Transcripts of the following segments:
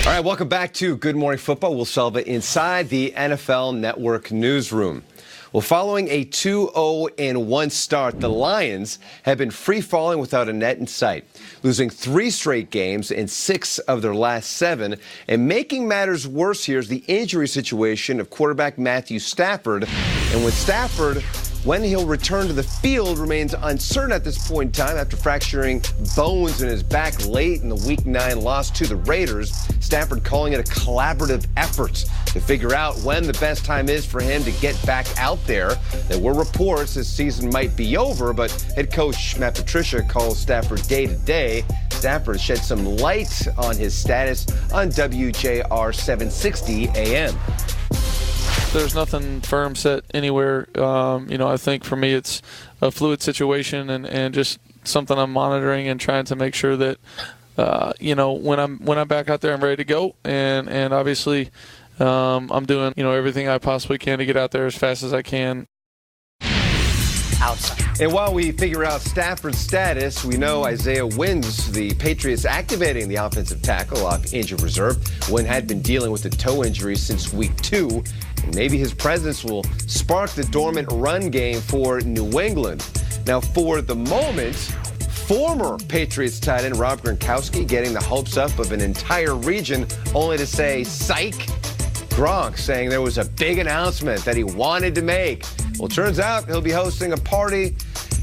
All right, welcome back to Good Morning Football. We'll solve it inside the NFL Network newsroom. Well, following a 2-0-1 start, the Lions have been free-falling without a net in sight, losing 3 straight games in 6 of their last 7. And making matters worse here is the injury situation of quarterback Matthew Stafford. And when he'll return to the field remains uncertain at this point in time after fracturing bones in his back late in the Week 9 loss to the Raiders. Stafford calling it a collaborative effort to figure out when the best time is for him to get back out there. There were reports this season might be over, but head coach Matt Patricia calls Stafford day-to-day. Stafford shed some light on his status on WJR 760 AM. There's nothing firm set anywhere. I think for me it's a fluid situation and just something I'm monitoring and trying to make sure that, when I'm back out there, I'm ready to go. And obviously I'm doing, everything I possibly can to get out there as fast as I can. Outside. And while we figure out Stafford's status, we know Isaiah Wynn's the Patriots activating the offensive tackle off injured reserve. Wynn had been dealing with a toe injury since Week 2. And maybe his presence will spark the dormant run game for New England. Now, for the moment, former Patriots tight end Rob Gronkowski getting the hopes up of an entire region, only to say, psych. Gronk saying there was a big announcement that he wanted to make. Well, it turns out he'll be hosting a party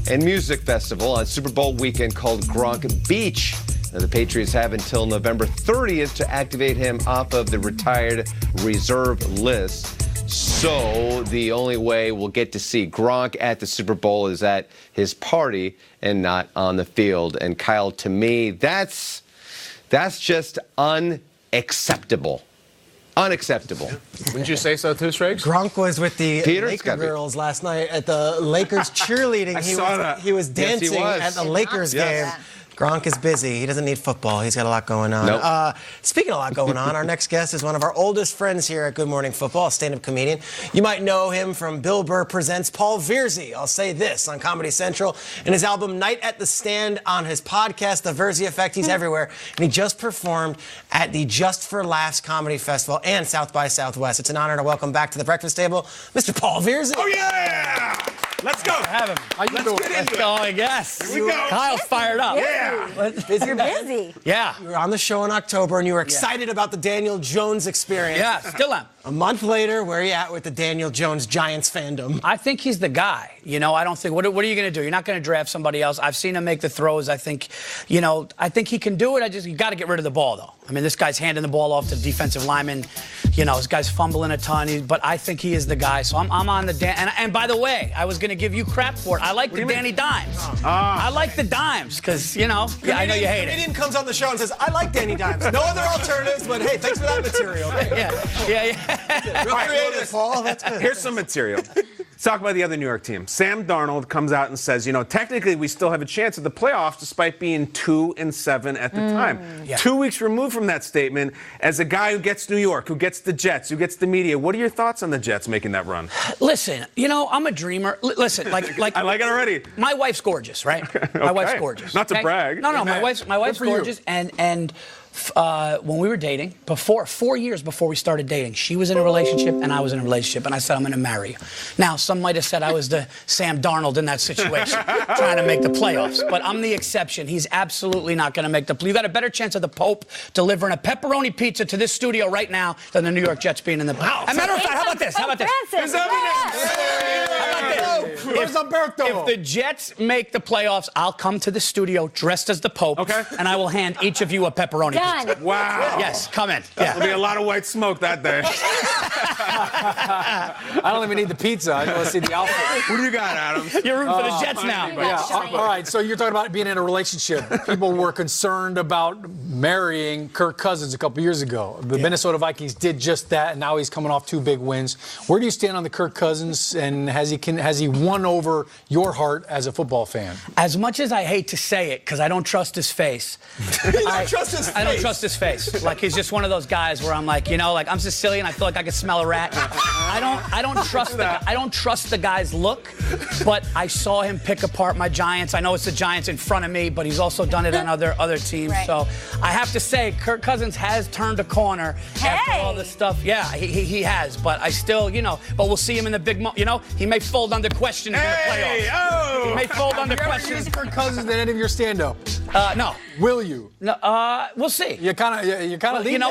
and music festival on Super Bowl weekend called Gronk Beach. Now, the Patriots have until November 30th to activate him off of the retired reserve list. So the only way we'll get to see Gronk at the Super Bowl is at his party and not on the field. And Kyle, to me, that's just unacceptable. Unacceptable. Wouldn't you say so too, Straight? Gronk was with the Laker girls last night at the Lakers cheerleading. He was dancing at the Lakers game. Gronk is busy. He doesn't need football. He's got a lot going on. Nope. Speaking of a lot going on, our next guest is one of our oldest friends here at Good Morning Football, a stand-up comedian. You might know him from Bill Burr Presents Paul Virzi. I'll say this on Comedy Central. In his album Night at the Stand, on his podcast, The Virzi Effect, he's everywhere. And he just performed at the Just for Laughs Comedy Festival and South by Southwest. It's an honor to welcome back to the breakfast table, Mr. Paul Virzi. Oh, yeah! Let's go. Have him. How you doing? Let's go, I guess. Here we go. Kyle's fired up. Yeah. You're busy. Yeah. You were on the show in October, and you were excited about the Daniel Jones experience. Yeah, still am. A month later, where are you at with the Daniel Jones Giants fandom? I think he's the guy. I don't think, what are you going to do? You're not going to draft somebody else. I've seen him make the throws. I think he can do it. You got to get rid of the ball, though. I mean, this guy's handing the ball off to the defensive lineman. This guy's fumbling a ton. But I think he is the guy. So I'm on the and by the way, I was going to give you crap for it. I like the Danny Dimes. I like the Dimes because, I know you hate it. A comedian comes on the show and says, I like Danny Dimes. No other alternatives, but hey, thanks for that material. Yeah. Real creative, Paul. That's good. Here's some material. Let's talk about the other New York team. Sam Darnold comes out and says, technically we still have a chance at the playoffs despite being 2-7 at the time. Yeah. 2 weeks removed from that statement, as a guy who gets New York, who gets the Jets, who gets the media, what are your thoughts on the Jets making that run? Listen, I'm a dreamer. Listen, like I like it already. My wife's gorgeous, right? My wife's gorgeous. Not to brag. No, my wife's gorgeous, and when we were dating, 4 years before we started dating, she was in a relationship and I was in a relationship, and I said, I'm going to marry you. Now, some might have said I was the Sam Darnold in that situation, trying to make the playoffs, but I'm the exception. He's absolutely not going to make the playoffs. You got a better chance of the Pope delivering a pepperoni pizza to this studio right now than the New York Jets being in the playoffs. As a matter of fact, how about this? Where's Alberto? If the Jets make the playoffs, I'll come to the studio dressed as the Pope, and I will hand each of you a pepperoni pizza. Wow. Yes, come in. Yeah. There'll be a lot of white smoke that day. I don't even need the pizza. I just want to see the outfit. What do you got, Adams? You're rooting for the Jets now. Yeah. All right. So you're talking about being in a relationship. People were concerned about marrying Kirk Cousins a couple years ago. The Minnesota Vikings did just that, and now he's coming off 2 big wins. Where do you stand on the Kirk Cousins, and has he won over your heart as a football fan? As much as I hate to say it, because I don't trust his face. I don't trust his face. Like, he's just one of those guys where I'm like, I'm Sicilian. I feel like I can smell a rat. I don't trust the guy's look, but I saw him pick apart my Giants. I know it's the Giants in front of me, but he's also done it on other teams. Right. So I have to say, Kirk Cousins has turned a corner after all this stuff. Yeah, he has, but I still, but we'll see him in the big, he may fold under questions in the playoffs. He may fold under questions. Kirk Cousins in any of your stand-up? No. Will you? No. We'll see. You're kind of leaning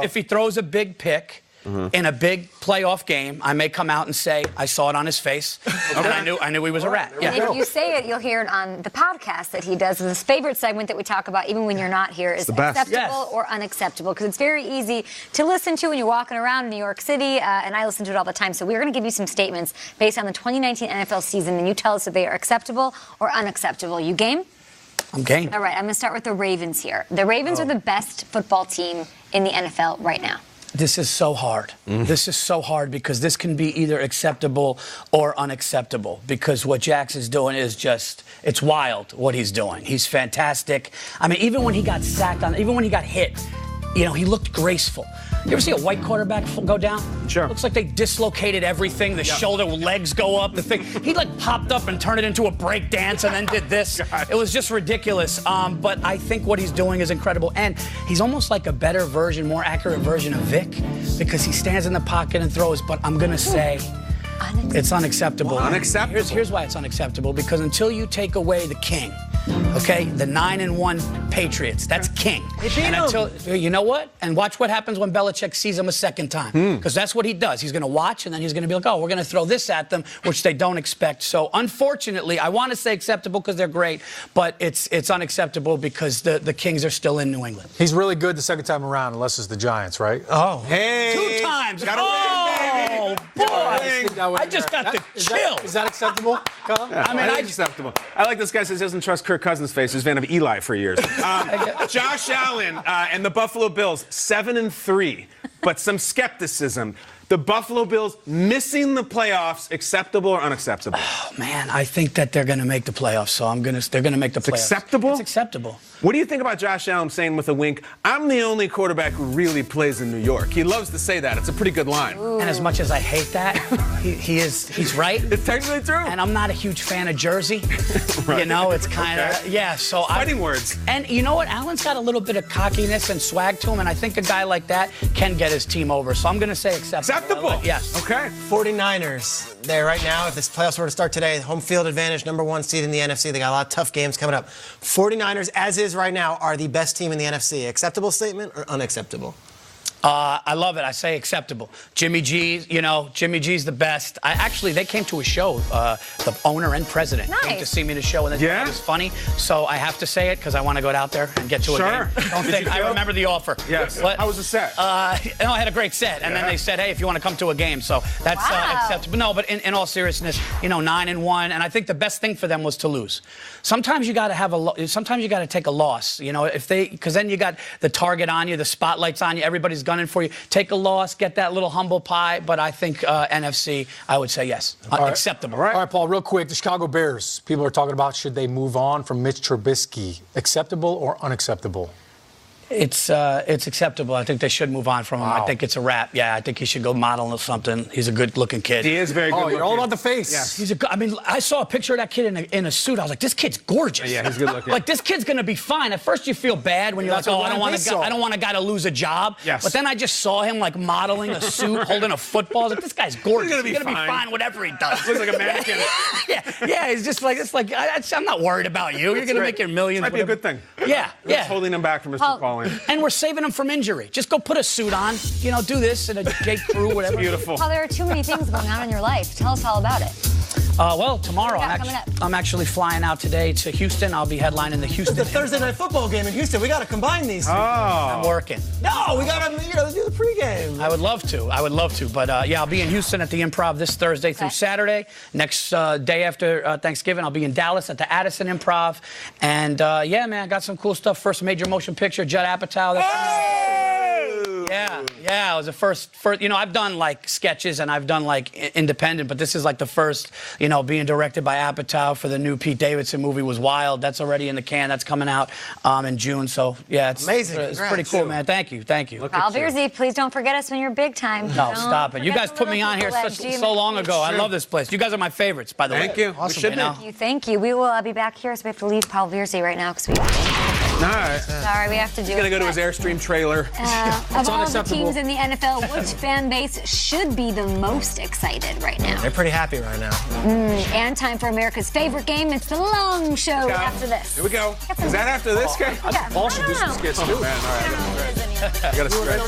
If he throws a big pick in a big playoff game, I may come out and say I saw it on his face, and I knew he was a rat. Yeah. And if you say it, you'll hear it on the podcast that he does. His favorite segment that we talk about, even when you're not here, is acceptable or unacceptable, because it's very easy to listen to when you're walking around in New York City, and I listen to it all the time. So we're going to give you some statements based on the 2019 NFL season, and you tell us if they are acceptable or unacceptable. You game? I'm game. All right, I'm going to start with the Ravens here. The Ravens are the best football team in the NFL right now. This is so hard. This is so hard because this can be either acceptable or unacceptable, because what Jax is doing is just, it's wild what he's doing. He's fantastic. I mean, even when he got sacked even when he got hit, he looked graceful. You ever see a white quarterback go down? Sure. Looks like they dislocated everything. The shoulder legs go up. The thing. He popped up and turned it into a break dance and then did this. It was just ridiculous. But I think what he's doing is incredible. And he's almost like a better version, more accurate version of Vic, because he stands in the pocket and throws. But I'm going to say it's unacceptable. Unacceptable. Here's why it's unacceptable. Because until you take away the king, okay, the 9-1 Patriots, that's king. And until, you know what? And watch what happens when Belichick sees them a second time, because that's what he does. He's going to watch, and then he's going to be like, oh, we're going to throw this at them, which they don't expect. So unfortunately, I want to say acceptable because they're great, but it's unacceptable because the Kings are still in New England. He's really good the second time around, unless it's the Giants, right? Oh, hey, 2 times. Oh, boy. I just got the chill. Is that acceptable, Kyle? Yeah, I think it's acceptable. I like this guy says he doesn't trust Kirk Cousins' face. He's a fan of Eli for years. Josh Allen and the Buffalo Bills, 7-3, but some skepticism. The Buffalo Bills missing the playoffs, acceptable or unacceptable? Oh, man, I think that they're going to make the playoffs, so they're going to make the playoffs. Acceptable? It's acceptable. What do you think about Josh Allen saying with a wink, I'm the only quarterback who really plays in New York? He loves to say that. It's a pretty good line. And as much as I hate that, he's right. It's technically true. And I'm not a huge fan of Jersey. Right. It's kind of, so fighting words. And you know what? Allen's got a little bit of cockiness and swag to him, and I think a guy like that can get his team over. So I'm going to say acceptable. Acceptable? Yes. Okay. 49ers, there right now, if this playoffs were to start today, home field advantage, #1 seed in the NFC. They got a lot of tough games coming up. 49ers, as is right now, are the best team in the NFC. Acceptable statement or unacceptable? I love it. I say acceptable. Jimmy G's the best. They came to a show, the owner and president came to see me at a show, and it was funny. So I have to say it because I want to go out there and get to a game. Don't think I remember the offer. Yes. How was the set? I had a great set, and then they said, hey, if you want to come to a game, so that's acceptable. No, but in all seriousness, 9-1, and I think the best thing for them was to lose. Sometimes you got to sometimes you got to take a loss. Because then you got the target on you, the spotlight's on you, everybody's gunning for you. Take a loss, get that little humble pie, but I think NFC, I would say yes. Acceptable. All right, Paul, real quick, the Chicago Bears, people are talking about should they move on from Mitch Trubisky. Acceptable or unacceptable? It's acceptable. I think they should move on from him. I think it's a wrap. Yeah, I think he should go model or something. He's a good-looking kid. He is very good. Oh, you're all about the face. Yes. I saw a picture of that kid in a suit. I was like, this kid's gorgeous. Yeah, he's good looking. Like, this kid's gonna be fine. At first, you feel bad when you're like, oh, I don't want a guy to lose a job. Yes. But then I just saw him like modeling a suit, holding a football. I was like, this guy's gorgeous. He's gonna be fine whatever he does. Looks like a mannequin. yeah. He's just like I'm not worried about you. You're gonna make your millions. Might be a good thing. Yeah. It's holding him back from Mr. Pauling. And we're saving him from injury. Just go put a suit on, do this in a J. Crew, whatever. Beautiful. Well, there are too many things going on in your life. Tell us all about it. Well, tomorrow I'm actually flying out today to Houston. I'll be headlining the Houston. It's the Thursday night football game in Houston. We got to combine these two. I'm working. No, we got to do the pregame. I would love to. But I'll be in Houston at the Improv this Thursday through Saturday. Next day after Thanksgiving, I'll be in Dallas at the Addison Improv. And man, I got some cool stuff. First major motion picture, Judd Apatow. Yeah. Yeah, it was the first. You know, I've done like sketches and I've done like independent, but this is like the first. You know, being directed by Apatow for the new Pete Davidson movie was wild. That's already in the can. That's coming out in June. So yeah, it's amazing. It's pretty cool, man. Thank you. Paul Virzi, please don't forget us when you're big time. No, stop it. You guys put me on here so long ago. I love this place. You guys are my favorites, by the way. Thank you. Awesome. Thank you. We will be back here, so we have to leave Paul Virzi right now because we. All right. Sorry, we have to do it. He's going to go to his Airstream trailer. Of all the teams in the NFL, which fan base should be the most excited right now? They're pretty happy right now. And time for America's favorite game. It's the long show after this. Here we go. Is that after this guy? Paul should do some skits too. Man, all right. I got to stretch.